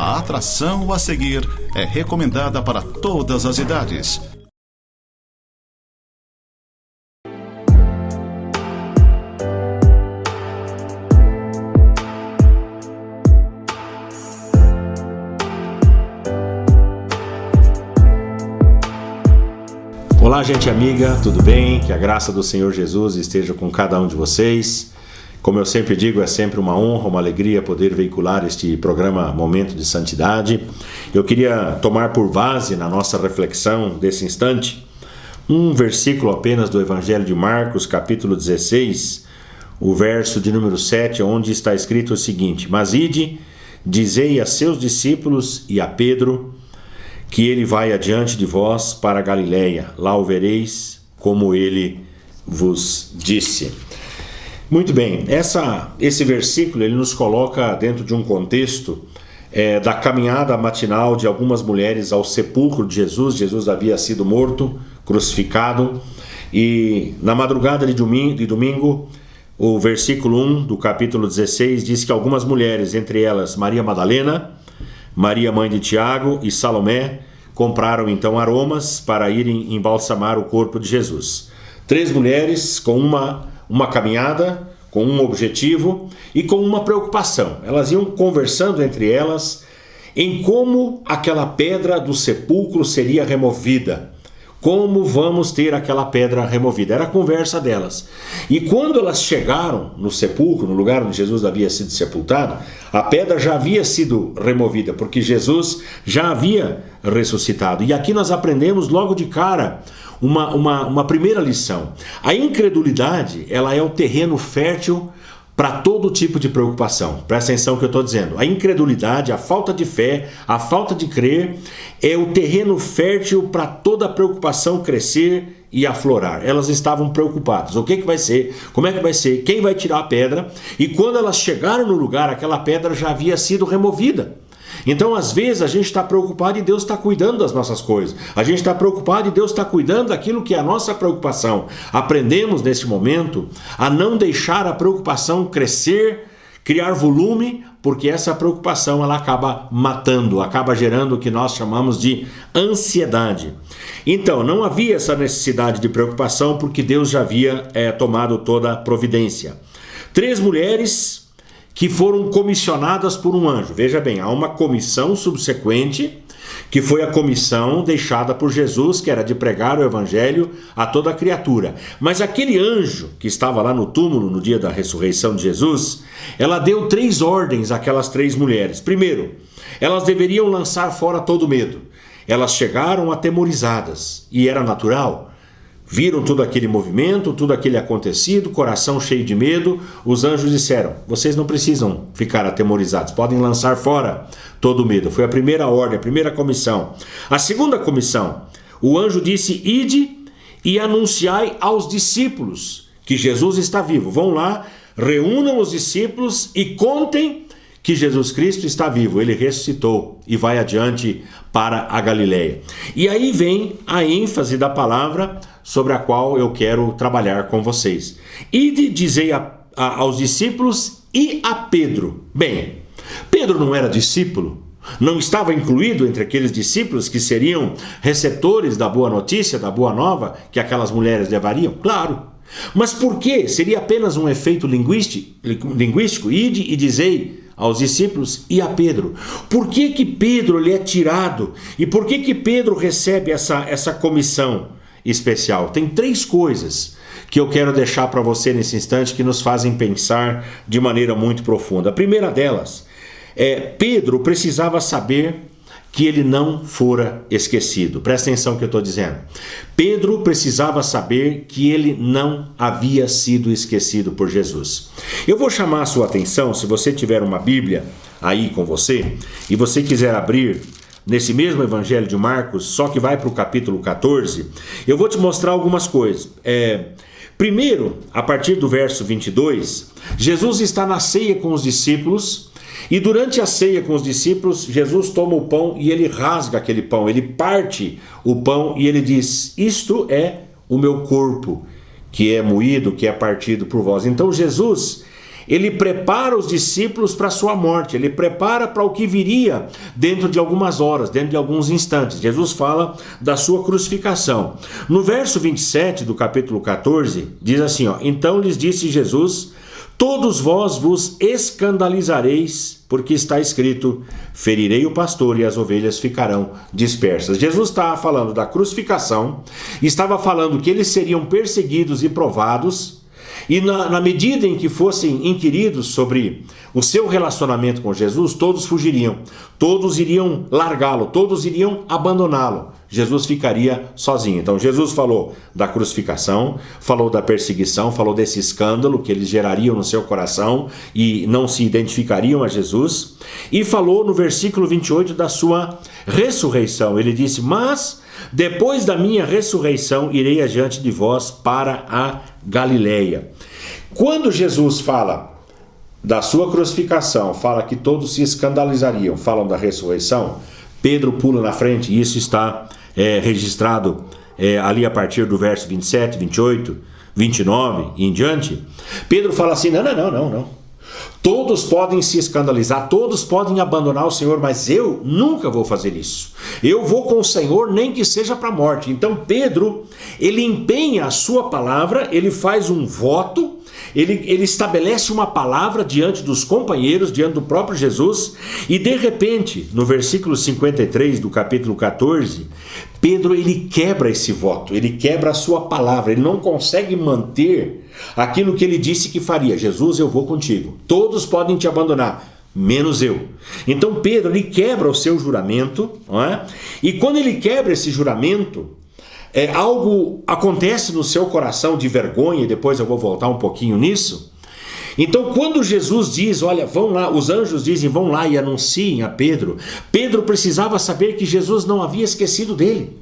A atração a seguir é recomendada para todas as idades. Olá, gente amiga, tudo bem? Que a graça do Senhor Jesus esteja com cada um de vocês. Como eu sempre digo, é sempre uma honra, uma alegria poder veicular este programa Momento de Santidade. Eu queria tomar por base na nossa reflexão desse instante um versículo apenas do Evangelho de Marcos, capítulo 16, o verso de número 7, onde está escrito o seguinte: Mas ide, dizei a seus discípulos e a Pedro que ele vai adiante de vós para a Galileia, lá o vereis, como ele vos disse. Muito bem, esse versículo ele nos coloca dentro de um contexto da caminhada matinal de algumas mulheres ao sepulcro de Jesus. Jesus havia sido morto, crucificado, e na madrugada de domingo, o versículo 1 do capítulo 16 diz que algumas mulheres, entre elas Maria Madalena, Maria, mãe de Tiago, e Salomé, compraram então aromas para irem embalsamar o corpo de Jesus. 3 mulheres com uma caminhada, com um objetivo e com uma preocupação. Elas iam conversando entre elas em como aquela pedra do sepulcro seria removida. Como vamos ter aquela pedra removida? Era a conversa delas. E quando elas chegaram no sepulcro, no lugar onde Jesus havia sido sepultado, a pedra já havia sido removida, porque Jesus já havia ressuscitado. E aqui nós aprendemos logo de cara uma primeira lição. A incredulidade, ela é o terreno fértil para todo tipo de preocupação. Presta atenção no que eu estou dizendo. A incredulidade, a falta de fé, a falta de crer é o terreno fértil para toda preocupação crescer e aflorar. Elas estavam preocupadas. O que vai ser? Como é que vai ser? Quem vai tirar a pedra? E quando elas chegaram no lugar, aquela pedra já havia sido removida. Então, às vezes, a gente está preocupado e Deus está cuidando das nossas coisas. A gente está preocupado e Deus está cuidando daquilo que é a nossa preocupação. Aprendemos, nesse momento, a não deixar a preocupação crescer, criar volume, porque essa preocupação ela acaba matando, acaba gerando o que nós chamamos de ansiedade. Então, não havia essa necessidade de preocupação, porque Deus já havia tomado toda a providência. 3 mulheres que foram comissionadas por um anjo. Veja bem, há uma comissão subsequente, que foi a comissão deixada por Jesus, que era de pregar o evangelho a toda criatura. Mas aquele anjo que estava lá no túmulo no dia da ressurreição de Jesus, ela deu 3 ordens àquelas 3 mulheres. Primeiro, elas deveriam lançar fora todo medo. Elas chegaram atemorizadas, e era natural. Viram todo aquele movimento, tudo aquele acontecido, coração cheio de medo. Os anjos disseram: vocês não precisam ficar atemorizados, podem lançar fora todo o medo. Foi a primeira ordem, a primeira comissão. A segunda comissão, o anjo disse: ide e anunciai aos discípulos que Jesus está vivo. Vão lá, reúnam os discípulos e contem que Jesus Cristo está vivo, ele ressuscitou e vai adiante para a Galileia. E aí vem a ênfase da palavra sobre a qual eu quero trabalhar com vocês. Ide, dizei aos discípulos e a Pedro. Bem, Pedro não era discípulo? Não estava incluído entre aqueles discípulos que seriam receptores da boa notícia, da boa nova que aquelas mulheres levariam? Claro. Mas por que? Seria apenas um efeito linguístico? Ide e dizei aos discípulos e a Pedro. Por que Pedro ele é tirado? E por que Pedro recebe essa comissão especial? Tem 3 coisas que eu quero deixar para você nesse instante que nos fazem pensar de maneira muito profunda. A primeira delas Pedro precisava saber que ele não fora esquecido. Presta atenção no que eu estou dizendo. Pedro precisava saber que ele não havia sido esquecido por Jesus. Eu vou chamar a sua atenção, se você tiver uma Bíblia aí com você, e você quiser abrir nesse mesmo Evangelho de Marcos, só que vai para o capítulo 14, eu vou te mostrar algumas coisas. Primeiro, a partir do verso 22, Jesus está na ceia com os discípulos. E durante a ceia com os discípulos, Jesus toma o pão e ele rasga aquele pão, ele parte o pão e ele diz: isto é o meu corpo, que é moído, que é partido por vós. Então Jesus, ele prepara os discípulos para a sua morte, ele prepara para o que viria dentro de algumas horas, dentro de alguns instantes. Jesus fala da sua crucificação. No verso 27 do capítulo 14, diz assim, então lhes disse Jesus: todos vós vos escandalizareis, porque está escrito: ferirei o pastor e as ovelhas ficarão dispersas. Jesus estava falando da crucificação, estava falando que eles seriam perseguidos e provados, e na medida em que fossem inquiridos sobre o seu relacionamento com Jesus, todos fugiriam, todos iriam largá-lo, todos iriam abandoná-lo. Jesus ficaria sozinho. Então Jesus falou da crucificação, falou da perseguição, falou desse escândalo que eles gerariam no seu coração e não se identificariam a Jesus, e falou no versículo 28 da sua ressurreição. Ele disse: mas depois da minha ressurreição irei adiante de vós para a Galileia. Quando Jesus fala da sua crucificação, fala que todos se escandalizariam, falam da ressurreição, Pedro pula na frente, e isso está registrado ali a partir do verso 27, 28, 29 e em diante. Pedro fala assim: não. Todos podem se escandalizar, todos podem abandonar o Senhor, mas eu nunca vou fazer isso. Eu vou com o Senhor, nem que seja para a morte. Então Pedro, ele empenha a sua palavra, ele faz um voto, ele estabelece uma palavra diante dos companheiros, diante do próprio Jesus, e de repente, no versículo 53 do capítulo 14, Pedro, ele quebra esse voto, ele quebra a sua palavra, ele não consegue manter aquilo que ele disse que faria. Jesus, eu vou contigo, todos podem te abandonar, menos eu. Então Pedro, ele quebra o seu juramento, não é? E quando ele quebra esse juramento, algo acontece no seu coração de vergonha, e depois eu vou voltar um pouquinho nisso. Então quando Jesus diz, olha, vão lá, os anjos dizem, vão lá e anunciem a Pedro, Pedro precisava saber que Jesus não havia esquecido dele.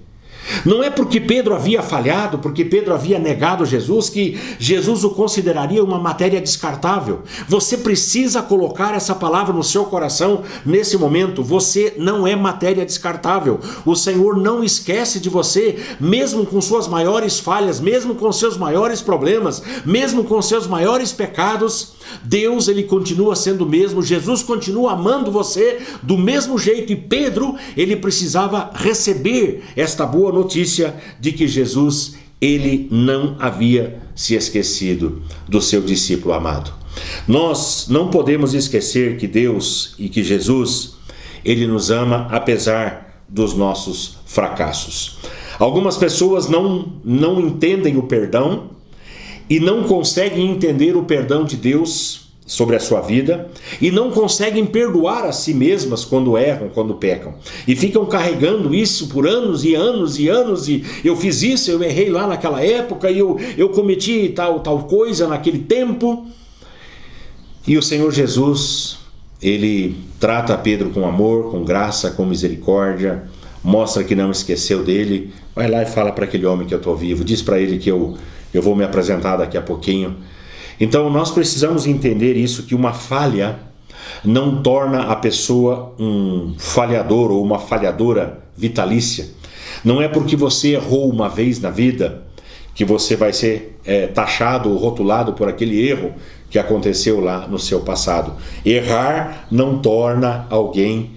Não é porque Pedro havia falhado, porque Pedro havia negado Jesus, que Jesus o consideraria uma matéria descartável. Você precisa colocar essa palavra no seu coração nesse momento. Você não é matéria descartável. O Senhor não esquece de você, mesmo com suas maiores falhas, mesmo com seus maiores problemas, mesmo com seus maiores pecados. Deus, ele continua sendo o mesmo. Jesus continua amando você do mesmo jeito. E Pedro, ele precisava receber esta boa notícia de que Jesus, ele não havia se esquecido do seu discípulo amado. Nós não podemos esquecer que Deus e que Jesus, ele nos ama apesar dos nossos fracassos. Algumas pessoas não entendem o perdão e não conseguem entender o perdão de Deus sobre a sua vida, e não conseguem perdoar a si mesmas quando erram, quando pecam, e ficam carregando isso por anos e anos e anos, e eu fiz isso, eu errei lá naquela época, e eu cometi tal coisa naquele tempo. E o Senhor Jesus, ele trata Pedro com amor, com graça, com misericórdia, mostra que não esqueceu dele. Vai lá e fala para aquele homem que eu estou vivo, diz para ele que eu vou me apresentar daqui a pouquinho. Então nós precisamos entender isso, que uma falha não torna a pessoa um falhador ou uma falhadora vitalícia. Não é porque você errou uma vez na vida que você vai ser taxado ou rotulado por aquele erro que aconteceu lá no seu passado. Errar não torna alguém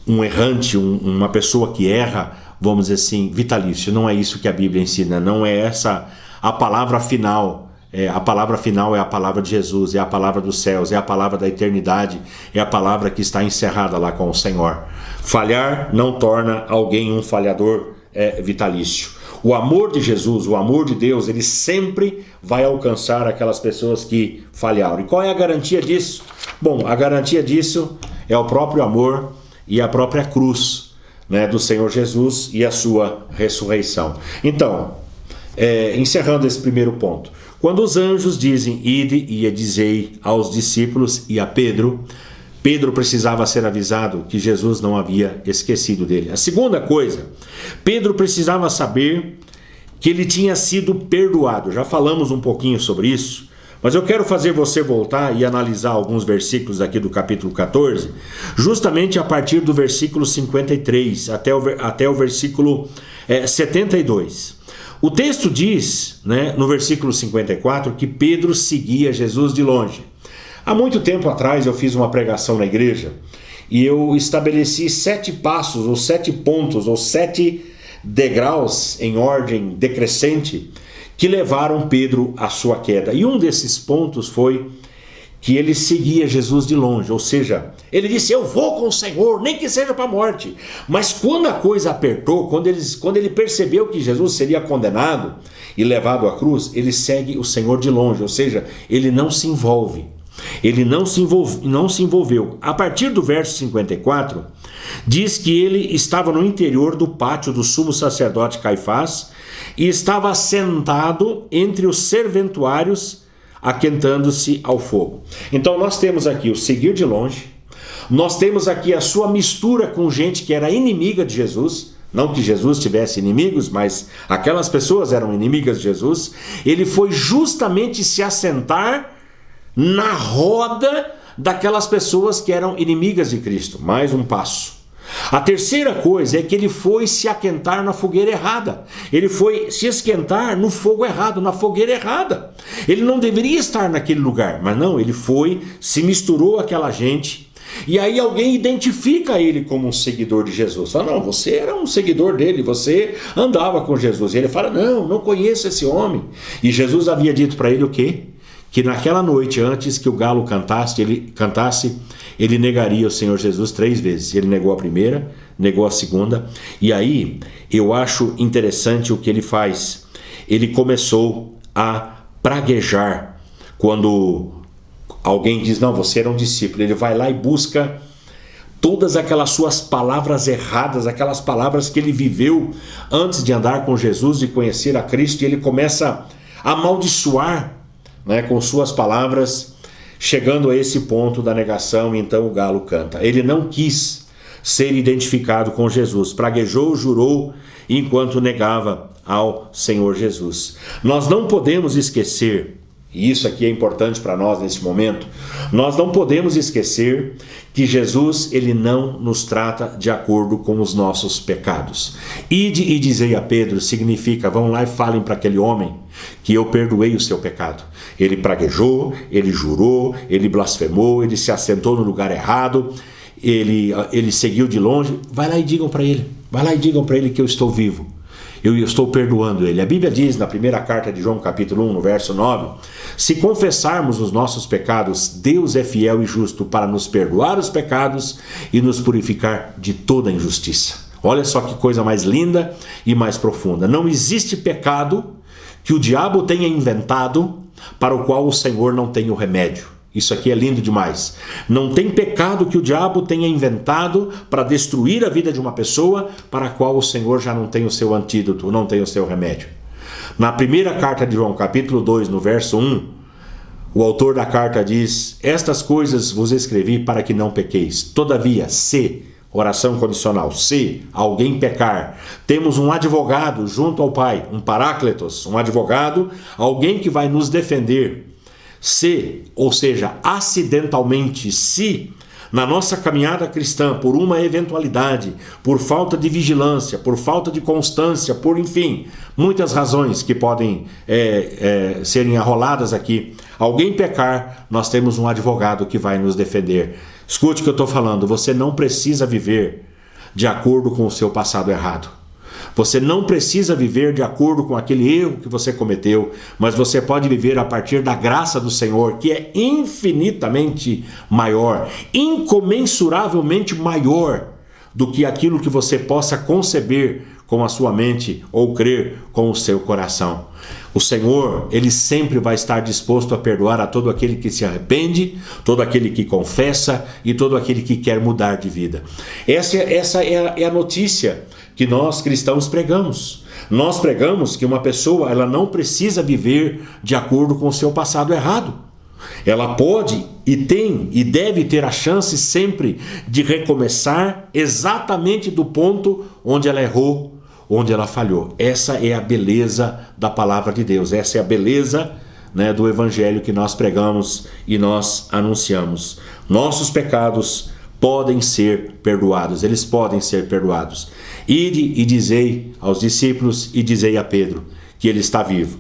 um errante, uma pessoa que erra, vamos dizer assim, vitalício. Não é isso que a Bíblia ensina, não é essa a palavra final. A palavra final é a palavra de Jesus, é a palavra dos céus, é a palavra da eternidade, é a palavra que está encerrada lá com o Senhor. Falhar não torna alguém um falhador vitalício. O amor de Jesus, o amor de Deus, ele sempre vai alcançar aquelas pessoas que falharam. E qual é a garantia disso? Bom, a garantia disso é o próprio amor e a própria cruz, né, do Senhor Jesus e a sua ressurreição. Então, encerrando esse primeiro ponto, quando os anjos dizem, ide e dizei aos discípulos e a Pedro, Pedro precisava ser avisado que Jesus não havia esquecido dele. A segunda coisa, Pedro precisava saber que ele tinha sido perdoado. Já falamos um pouquinho sobre isso, mas eu quero fazer você voltar e analisar alguns versículos aqui do capítulo 14, justamente a partir do versículo 53 até o versículo 72. O texto diz, né, no versículo 54, que Pedro seguia Jesus de longe. Há muito tempo atrás eu fiz uma pregação na igreja e eu estabeleci 7 passos, ou 7 pontos, ou 7 degraus em ordem decrescente que levaram Pedro à sua queda. E um desses pontos foi que ele seguia Jesus de longe, ou seja, ele disse: eu vou com o Senhor, nem que seja para a morte. Mas quando a coisa apertou, quando ele percebeu que Jesus seria condenado e levado à cruz, ele segue o Senhor de longe, ou seja, ele não se envolve. Ele não se envolveu. A partir do verso 54, diz que ele estava no interior do pátio do sumo sacerdote Caifás e estava sentado entre os serventuários, aquentando-se ao fogo. Então nós temos aqui o seguir de longe, nós temos aqui a sua mistura com gente que era inimiga de Jesus, não que Jesus tivesse inimigos, mas aquelas pessoas eram inimigas de Jesus. Ele foi justamente se assentar na roda daquelas pessoas que eram inimigas de Cristo. Mais um passo. A terceira coisa é que ele foi se aquentar na fogueira errada. Ele foi se esquentar no fogo errado, na fogueira errada. Ele não deveria estar naquele lugar, mas não, ele foi, se misturou àquela gente. E aí alguém identifica ele como um seguidor de Jesus. Fala: não, você era um seguidor dele, você andava com Jesus. E ele fala: não conheço esse homem. E Jesus havia dito para ele o quê? Que naquela noite, antes que o galo cantasse, ele negaria o Senhor Jesus 3 vezes. Ele negou a primeira, negou a segunda. E aí, eu acho interessante o que ele faz. Ele começou a praguejar. Quando alguém diz: não, você era um discípulo, ele vai lá e busca todas aquelas suas palavras erradas, aquelas palavras que ele viveu antes de andar com Jesus, de conhecer a Cristo, e ele começa a amaldiçoar, com suas palavras, chegando a esse ponto da negação. E então o galo canta. Ele não quis ser identificado com Jesus, praguejou, jurou, enquanto negava ao Senhor Jesus. Nós não podemos esquecer, e isso aqui é importante para nós nesse momento, nós não podemos esquecer que Jesus, ele não nos trata de acordo com os nossos pecados. Ide e dizei a Pedro significa: vão lá e falem para aquele homem que eu perdoei o seu pecado. Ele praguejou, ele jurou, ele blasfemou, ele se assentou no lugar errado, ele seguiu de longe. Vai lá e digam para ele que eu estou vivo. Eu estou perdoando ele. A Bíblia diz na primeira carta de João, capítulo 1, no verso 9: se confessarmos os nossos pecados, Deus é fiel e justo para nos perdoar os pecados e nos purificar de toda injustiça. Olha só que coisa mais linda e mais profunda. Não existe pecado que o diabo tenha inventado para o qual o Senhor não tem o remédio. Isso aqui é lindo demais. Não tem pecado que o diabo tenha inventado para destruir a vida de uma pessoa para a qual o Senhor já não tem o seu antídoto, não tem o seu remédio. Na primeira carta de João, capítulo 2, no verso 1, o autor da carta diz: estas coisas vos escrevi para que não pequeis. Todavia, se, oração condicional, se alguém pecar, temos um advogado junto ao Pai, um parácletos, um advogado, alguém que vai nos defender. Se, ou seja, acidentalmente, se na nossa caminhada cristã, por uma eventualidade, por falta de vigilância, por falta de constância, por, enfim, muitas razões que podem serem arroladas aqui, alguém pecar, nós temos um advogado que vai nos defender. Escute o que eu estou falando: você não precisa viver de acordo com o seu passado errado. Você não precisa viver de acordo com aquele erro que você cometeu, mas você pode viver a partir da graça do Senhor, que é infinitamente maior, incomensuravelmente maior do que aquilo que você possa conceber com a sua mente ou crer com o seu coração. O Senhor, ele sempre vai estar disposto a perdoar a todo aquele que se arrepende, todo aquele que confessa e todo aquele que quer mudar de vida. Essa é a notícia que nós cristãos pregamos. Nós pregamos que uma pessoa, ela não precisa viver de acordo com o seu passado errado. Ela pode e tem e deve ter a chance sempre de recomeçar exatamente do ponto onde ela errou, onde ela falhou. Essa é a beleza da palavra de Deus. Essa é a beleza, do evangelho que nós pregamos e nós anunciamos. Nossos pecados podem ser perdoados. Eles podem ser perdoados. Ide e dizei aos discípulos e dizei a Pedro que ele está vivo.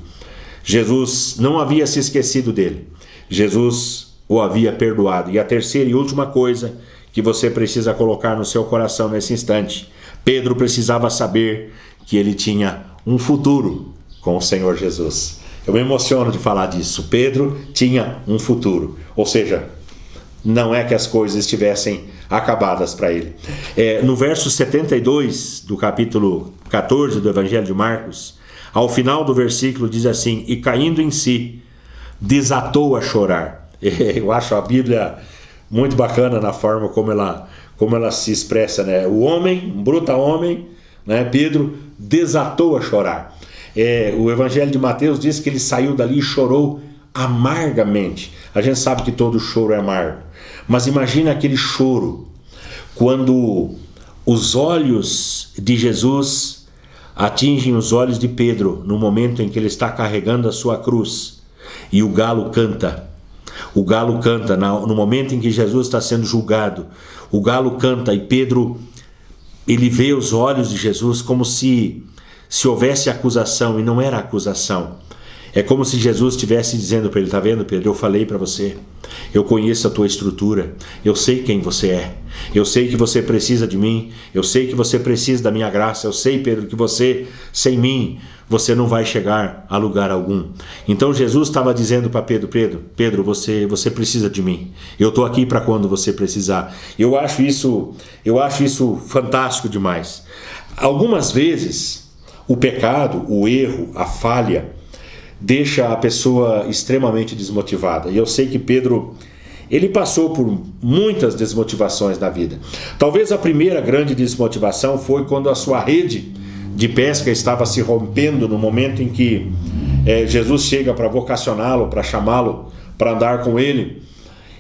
Jesus não havia se esquecido dele. Jesus o havia perdoado. E a terceira e última coisa que você precisa colocar no seu coração nesse instante: Pedro precisava saber que ele tinha um futuro com o Senhor Jesus. Eu me emociono de falar disso. Pedro tinha um futuro, ou seja, não é que as coisas estivessem acabadas para ele. No verso 72 do capítulo 14 do Evangelho de Marcos, ao final do versículo diz assim: e caindo em si, desatou a chorar. Eu acho a Bíblia muito bacana na forma como ela se expressa, né? O homem, um bruto homem, né? Pedro desatou a chorar. O Evangelho de Mateus diz que ele saiu dali e chorou amargamente. A gente sabe que todo choro é amargo, mas imagina aquele choro quando os olhos de Jesus atingem os olhos de Pedro no momento em que ele está carregando a sua cruz e o galo canta. O galo canta no momento em que Jesus está sendo julgado. O galo canta e Pedro, ele vê os olhos de Jesus como se houvesse acusação, e não era acusação. É como se Jesus estivesse dizendo para ele: está vendo, Pedro, eu falei para você, eu conheço a tua estrutura, eu sei quem você é, eu sei que você precisa de mim, eu sei que você precisa da minha graça, eu sei, Pedro, que você, sem mim, você não vai chegar a lugar algum. Então Jesus estava dizendo para Pedro, você precisa de mim, eu estou aqui para quando você precisar. Eu acho isso fantástico demais. Algumas vezes o pecado, o erro, a falha deixa a pessoa extremamente desmotivada. E eu sei que Pedro, ele passou por muitas desmotivações na vida. Talvez a primeira grande desmotivação foi quando a sua rede de pesca estava se rompendo, no momento em que Jesus chega para vocacioná-lo, para chamá-lo, para andar com ele.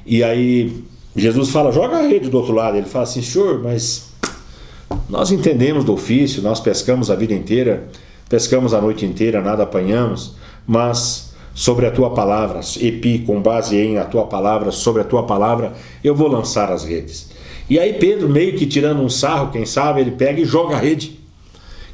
E aí Jesus fala: joga a rede do outro lado. Ele fala assim: Senhor, mas nós entendemos do ofício, nós pescamos a vida inteira, pescamos a noite inteira, nada apanhamos, mas sobre a tua palavra, epi, com base em a tua palavra, sobre a tua palavra, eu vou lançar as redes. E aí Pedro, meio que tirando um sarro, quem sabe, ele pega e joga a rede.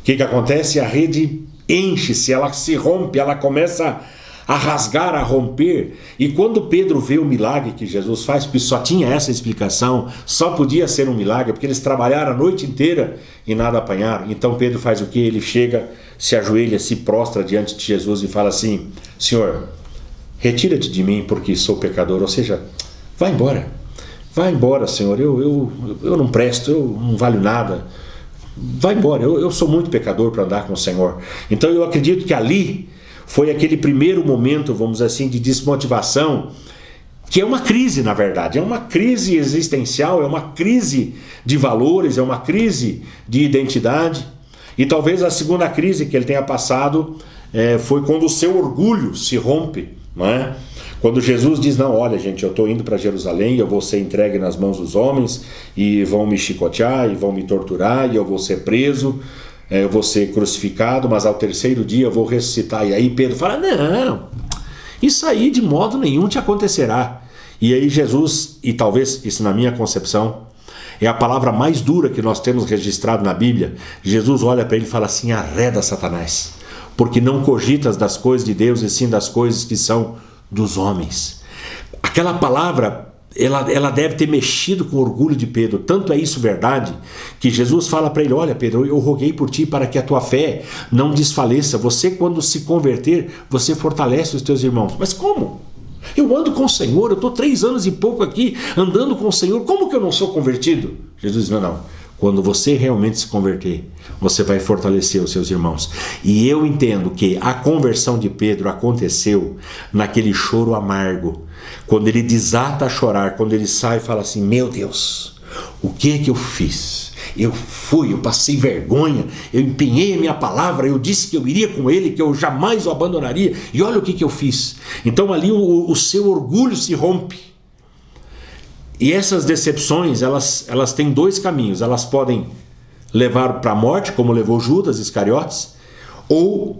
O que acontece? A rede enche-se, ela se rompe, ela começa a rasgar, a romper. E quando Pedro vê o milagre que Jesus faz, porque só tinha essa explicação, só podia ser um milagre, porque eles trabalharam a noite inteira e nada apanharam. Então Pedro faz o quê? Ele chega, se ajoelha, se prostra diante de Jesus e fala assim: Senhor, retira-te de mim, porque sou pecador. Ou seja, vai embora, Senhor, eu não presto, eu não valho nada, vai embora, eu sou muito pecador para andar com o Senhor. Então eu acredito que ali foi aquele primeiro momento, vamos dizer assim, de desmotivação, que é uma crise, na verdade, é uma crise existencial, é uma crise de valores, é uma crise de identidade. E talvez a segunda crise que ele tenha passado foi quando o seu orgulho se rompe, não é? Quando Jesus diz: não, olha gente, eu estou indo para Jerusalém, eu vou ser entregue nas mãos dos homens, e vão me chicotear, e vão me torturar, e eu vou ser preso, eu vou ser crucificado, mas ao terceiro dia eu vou ressuscitar. E aí Pedro fala: não, isso aí de modo nenhum te acontecerá. E aí Jesus, e talvez isso na minha concepção é a palavra mais dura que nós temos registrado na Bíblia, Jesus olha para ele e fala assim: arreda, Satanás, porque não cogitas das coisas de Deus, e sim das coisas que são dos homens. Aquela palavra, ela deve ter mexido com o orgulho de Pedro. Tanto é isso verdade, que Jesus fala para ele: olha Pedro, eu roguei por ti para que a tua fé não desfaleça. Você, quando se converter, você fortalece os teus irmãos. Mas como? Eu ando com o Senhor, eu estou 3 anos e pouco aqui andando com o Senhor, como que eu não sou convertido? Jesus diz: não, quando você realmente se converter, você vai fortalecer os seus irmãos. E eu entendo que a conversão de Pedro aconteceu naquele choro amargo, quando ele desata a chorar, quando ele sai e fala assim: meu Deus, o que é que eu fiz? Eu passei vergonha, eu empenhei a minha palavra, eu disse que eu iria com ele, que eu jamais o abandonaria, e olha o que eu fiz. Então ali o seu orgulho se rompe. E essas decepções, elas têm 2 caminhos. Elas podem levar para a morte, como levou Judas Iscariotes, ou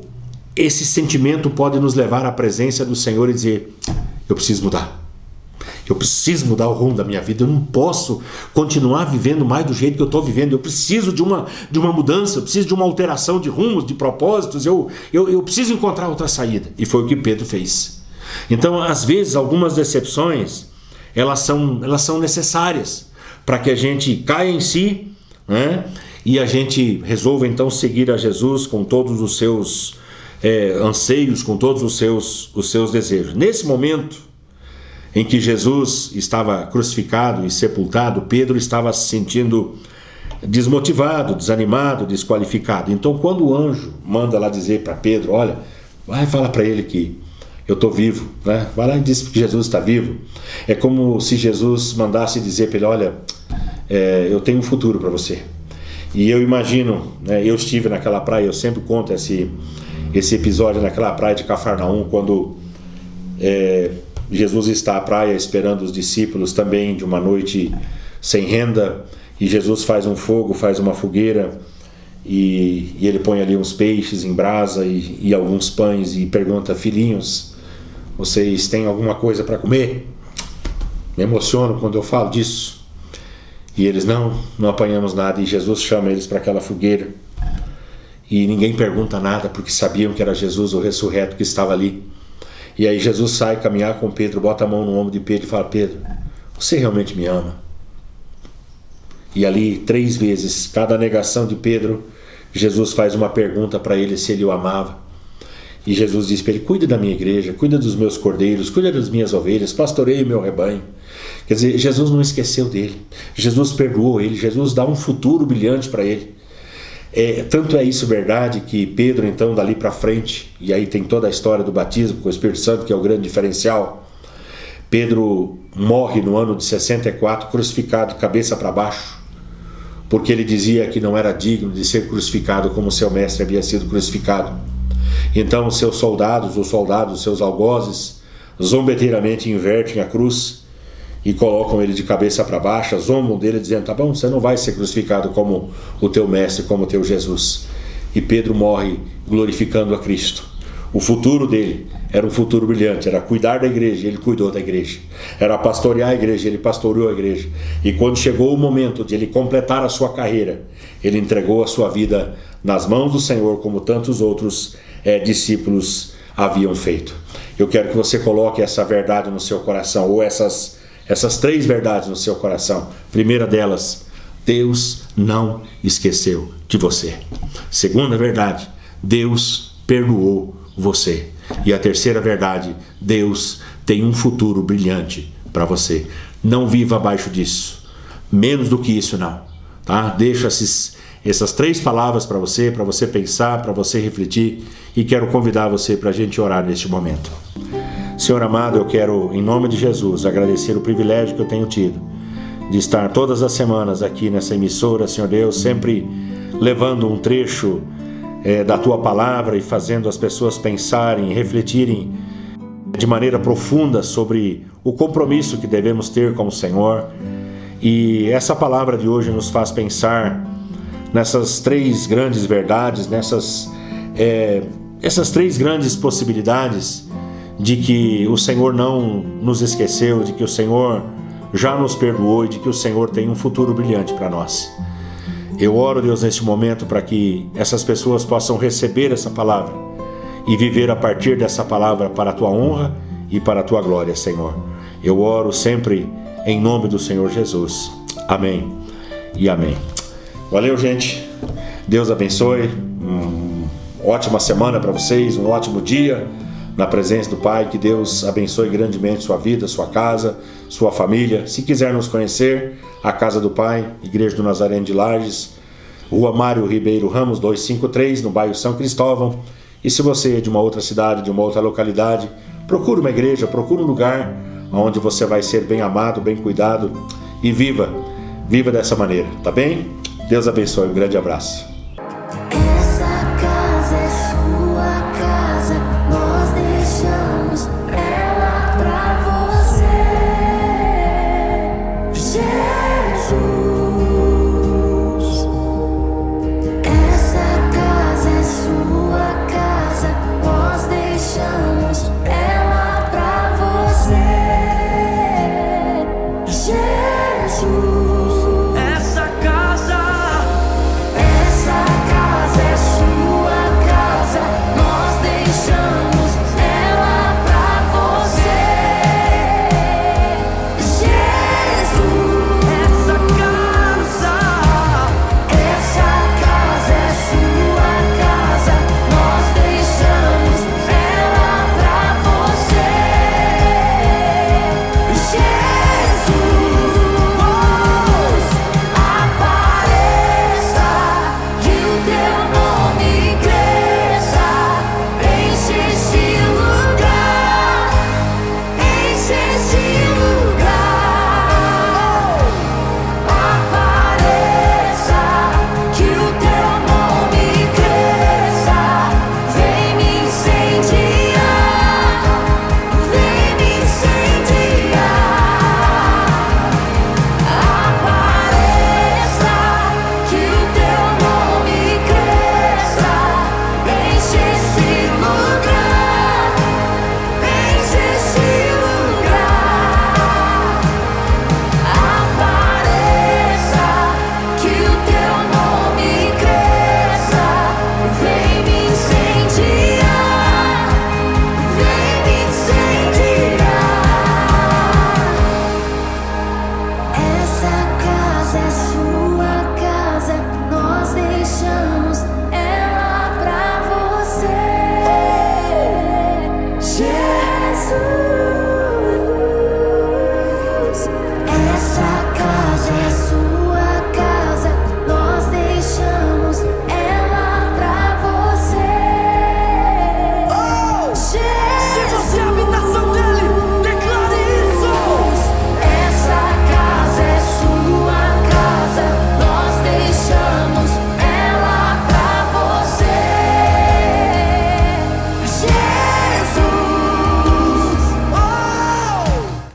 esse sentimento pode nos levar à presença do Senhor e dizer: eu preciso mudar. Eu preciso mudar o rumo da minha vida. Eu não posso continuar vivendo mais do jeito que eu estou vivendo. Eu preciso de uma mudança, eu preciso de uma alteração de rumos, de propósitos. Eu preciso encontrar outra saída. E foi o que Pedro fez. Então, às vezes, algumas decepções, elas são necessárias para que a gente caia em si, né? E a gente resolva então seguir a Jesus com todos os seus anseios, com todos os seus desejos. Nesse momento em que Jesus estava crucificado e sepultado, Pedro estava se sentindo desmotivado, desanimado, desqualificado. Então, quando o anjo manda lá dizer para Pedro: olha, vai falar para ele que eu estou vivo, né? Vai lá e diz que Jesus está vivo. É como se Jesus mandasse dizer para ele: olha, eu tenho um futuro para você. E eu imagino, né, eu estive naquela praia, eu sempre conto esse episódio naquela praia de Cafarnaum, quando Jesus está à praia esperando os discípulos também de uma noite sem renda, e Jesus faz um fogo, faz uma fogueira, e ele põe ali uns peixes em brasa e alguns pães, e pergunta: filhinhos, vocês têm alguma coisa para comer? Me emociono quando eu falo disso. E eles: não apanhamos nada. E Jesus chama eles para aquela fogueira, e ninguém pergunta nada, porque sabiam que era Jesus, o ressurreto, que estava ali. E aí Jesus sai caminhar com Pedro, bota a mão no ombro de Pedro e fala: Pedro, você realmente me ama? E ali 3 vezes, cada negação de Pedro, Jesus faz uma pergunta para ele se ele o amava. E Jesus diz para ele: cuida da minha igreja, cuida dos meus cordeiros, cuida das minhas ovelhas, pastoreie o meu rebanho. Quer dizer, Jesus não esqueceu dele, Jesus perdoou ele, Jesus dá um futuro brilhante para ele. Tanto é isso verdade que Pedro, então, dali para frente, e aí tem toda a história do batismo com o Espírito Santo, que é o grande diferencial. Pedro morre no ano de 64, crucificado, cabeça para baixo, porque ele dizia que não era digno de ser crucificado como seu mestre havia sido crucificado. Então os seus soldados, seus algozes, zombeteiramente invertem a cruz e colocam ele de cabeça para baixo, zombam dele dizendo: tá bom, você não vai ser crucificado como o teu mestre, como o teu Jesus. E Pedro morre glorificando a Cristo. O futuro dele era um futuro brilhante, era cuidar da igreja, ele cuidou da igreja. Era pastorear a igreja, ele pastoreou a igreja. E quando chegou o momento de ele completar a sua carreira, ele entregou a sua vida nas mãos do Senhor, como tantos outros discípulos haviam feito. Eu quero que você coloque essa verdade no seu coração, ou essas 3 verdades no seu coração. Primeira delas: Deus não esqueceu de você. Segunda verdade: Deus perdoou você. E a terceira verdade: Deus tem um futuro brilhante para você. Não viva abaixo disso. Menos do que isso não. Tá? Deixa essas 3 palavras para você pensar, para você refletir, e quero convidar você para a gente orar neste momento. Senhor amado, eu quero, em nome de Jesus, agradecer o privilégio que eu tenho tido de estar todas as semanas aqui nessa emissora, Senhor Deus, sempre levando um trecho da Tua Palavra e fazendo as pessoas pensarem, refletirem de maneira profunda sobre o compromisso que devemos ter com o Senhor. E essa palavra de hoje nos faz pensar nessas 3 grandes verdades, essas 3 grandes possibilidades de que o Senhor não nos esqueceu, de que o Senhor já nos perdoou e de que o Senhor tem um futuro brilhante para nós. Eu oro, Deus, neste momento, para que essas pessoas possam receber essa palavra e viver a partir dessa palavra para a Tua honra e para a Tua glória, Senhor. Eu oro sempre em nome do Senhor Jesus. Amém e amém. Valeu, gente. Deus abençoe. Ótima semana para vocês, um ótimo dia na presença do Pai. Que Deus abençoe grandemente sua vida, sua casa, sua família. Se quiser nos conhecer, a Casa do Pai, Igreja do Nazareno de Lages, Rua Mário Ribeiro Ramos 253, no bairro São Cristóvão. E se você é de uma outra cidade, de uma outra localidade, procure uma igreja, procure um lugar onde você vai ser bem amado, bem cuidado, e viva dessa maneira, tá bem? Deus abençoe, um grande abraço.